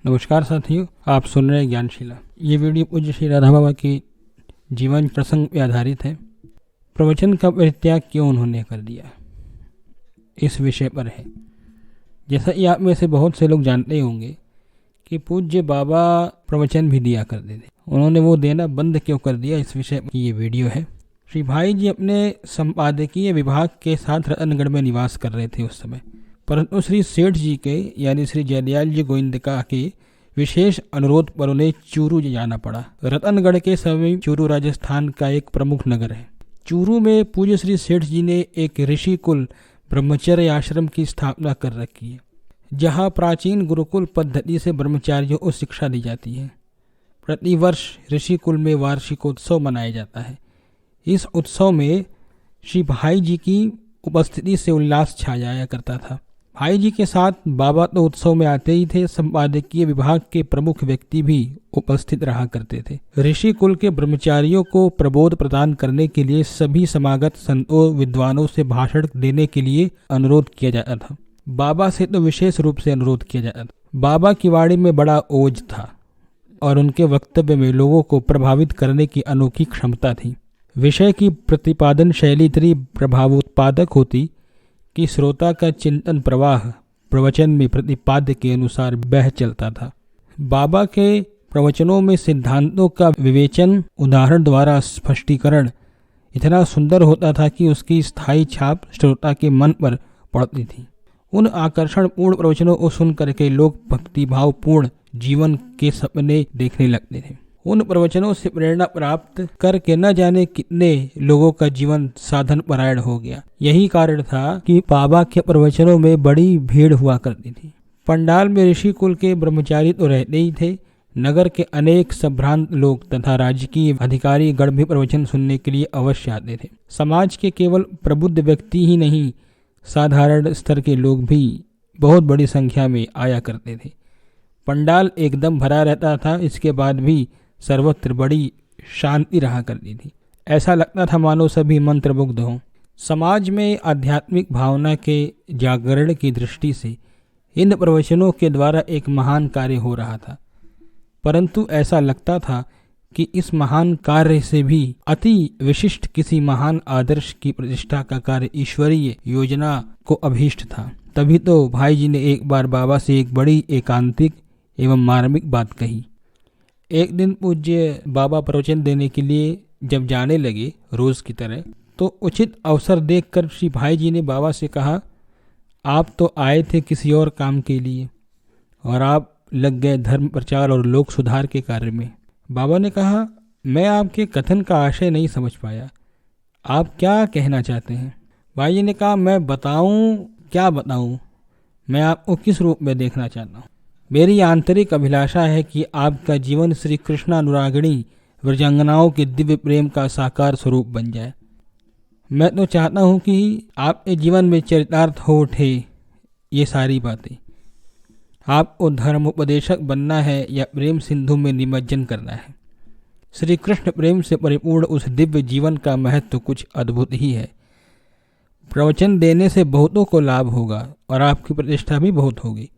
नमस्कार साथियों, आप सुन रहे हैं ज्ञानशिला। ये वीडियो पूज्य श्री राधा बाबा की जीवन प्रसंग पर आधारित है। प्रवचन का परित्याग क्यों उन्होंने कर दिया, इस विषय पर है। जैसा कि आप में से बहुत से लोग जानते होंगे कि पूज्य बाबा प्रवचन भी दिया करते थे। उन्होंने वो देना बंद क्यों कर दिया, इस विषय की ये वीडियो है। श्री भाई जी अपने संपादकीय विभाग के साथ रतनगढ़ में निवास कर रहे थे उस समय, परंतु श्री सेठ जी के यानी श्री जयदयाल जी गोविंदका के विशेष अनुरोध पर उन्हें चूरू जाना पड़ा। रतनगढ़ के समीप चूरू राजस्थान का एक प्रमुख नगर है। चूरू में पूज्य श्री सेठ जी ने एक ऋषि कुल ब्रह्मचर्य आश्रम की स्थापना कर रखी है, जहाँ प्राचीन गुरुकुल पद्धति से ब्रह्मचारियों को शिक्षा दी जाती है। प्रतिवर्ष ऋषि कुल में वार्षिकोत्सव मनाया जाता है। इस उत्सव में श्री भाई जी की उपस्थिति से उल्लास छा जाया करता था। भाई जी के साथ बाबा तो उत्सव में आते ही थे, संपादकीय विभाग के प्रमुख व्यक्ति भी उपस्थित रहा करते थे। ऋषि कुल के ब्रह्मचारियों को प्रबोध प्रदान करने के लिए सभी समागत संतों विद्वानों से भाषण देने के लिए अनुरोध किया जाता था। बाबा से तो विशेष रूप से अनुरोध किया जाता था। बाबा की वाणी में बड़ा ओज था और उनके वक्तव्य में लोगों को प्रभावित करने की अनोखी क्षमता थी। विषय की प्रतिपादन शैली इतनी प्रभावोत्पादक होती कि श्रोता का चिंतन प्रवाह प्रवचन में प्रतिपाद्य के अनुसार बह चलता था। बाबा के प्रवचनों में सिद्धांतों का विवेचन, उदाहरण द्वारा स्पष्टीकरण इतना सुंदर होता था कि उसकी स्थायी छाप श्रोता के मन पर पड़ती थी। उन आकर्षण पूर्ण प्रवचनों को सुन करके लोग भक्तिभाव पूर्ण जीवन के सपने देखने लगते थे। उन प्रवचनों से प्रेरणा प्राप्त करके न जाने कितने लोगों का जीवन साधन परायण हो गया। यही कारण था कि बाबा के प्रवचनों में बड़ी भीड़ हुआ करती थी। पंडाल में ऋषि कुल के ब्रह्मचारी तो रहते ही थे, नगर के अनेक संभ्रांत लोग तथा राजकीय अधिकारी गण भी प्रवचन सुनने के लिए अवश्य आते थे। समाज के केवल प्रबुद्ध व्यक्ति ही नहीं, साधारण स्तर के लोग भी बहुत बड़ी संख्या में आया करते थे। पंडाल एकदम भरा रहता था। इसके बाद भी सर्वत्र बड़ी शांति रहा करती थी। ऐसा लगता था मानो सभी मंत्रमुग्ध हों। समाज में आध्यात्मिक भावना के जागरण की दृष्टि से इन प्रवचनों के द्वारा एक महान कार्य हो रहा था, परंतु ऐसा लगता था कि इस महान कार्य से भी अति विशिष्ट किसी महान आदर्श की प्रतिष्ठा का कार्य ईश्वरीय योजना को अभीष्ट था। तभी तो भाई जी ने एक बार बाबा से एक बड़ी एकांतिक एवं मार्मिक बात कही। एक दिन पूज्य बाबा प्रवचन देने के लिए जब जाने लगे रोज की तरह, तो उचित अवसर देखकर श्री भाई जी ने बाबा से कहा, आप तो आए थे किसी और काम के लिए और आप लग गए धर्म प्रचार और लोक सुधार के कार्य में। बाबा ने कहा, मैं आपके कथन का आशय नहीं समझ पाया, आप क्या कहना चाहते हैं? भाई जी ने कहा, मैं बताऊं क्या बताऊं, मैं आपको किस रूप में देखना चाहता हूं। मेरी आंतरिक अभिलाषा है कि आपका जीवन श्री कृष्णानुरागिणी व्रजांगनाओं के दिव्य प्रेम का साकार स्वरूप बन जाए। मैं तो चाहता हूं कि आपके जीवन में चरितार्थ हो उठे ये सारी बातें। आपको धर्मोपदेशक बनना है या प्रेम सिंधु में निमज्जन करना है। श्री कृष्ण प्रेम से परिपूर्ण उस दिव्य जीवन का महत्व कुछ अद्भुत ही है। प्रवचन देने से बहुतों को लाभ होगा और आपकी प्रतिष्ठा भी बहुत होगी,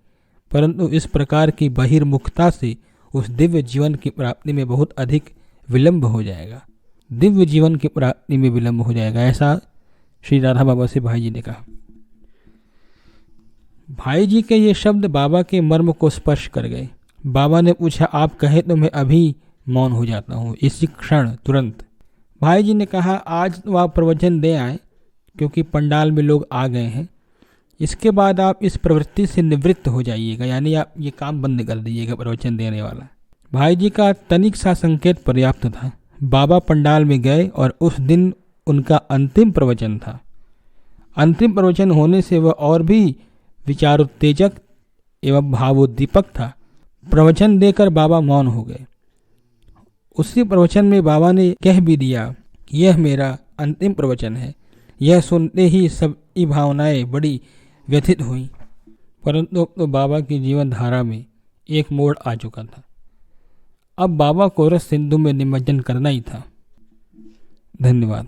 परंतु इस प्रकार की बहिर्मुखता से उस दिव्य जीवन की प्राप्ति में बहुत अधिक विलंब हो जाएगा। दिव्य जीवन की प्राप्ति में विलंब हो जाएगा, ऐसा श्री राधा बाबा से भाई जी ने कहा। भाई जी के ये शब्द बाबा के मर्म को स्पर्श कर गए। बाबा ने पूछा, आप कहे तो मैं अभी मौन हो जाता हूँ, इसी क्षण तुरंत। भाई जी ने कहा, आज तो आप प्रवचन दे आए क्योंकि पंडाल में लोग आ गए हैं। इसके बाद आप इस प्रवृत्ति से निवृत्त हो जाइएगा, यानी आप ये काम बंद कर दीजिएगा प्रवचन देने वाला। भाई जी का तनिक सा संकेत पर्याप्त था। बाबा पंडाल में गए और उस दिन उनका अंतिम प्रवचन था। अंतिम प्रवचन होने से वह और भी विचारोत्तेजक एवं भावोद्दीपक था। प्रवचन देकर बाबा मौन हो गए। उसी प्रवचन में बाबा ने कह भी दिया, यह मेरा अंतिम प्रवचन है। यह सुनते ही सबकी भावनाएं बड़ी व्यथित हुई, परंतु तो बाबा की जीवन धारा में एक मोड़ आ चुका था। अब बाबा को रस सिंधु में निमज्जन करना ही था। धन्यवाद।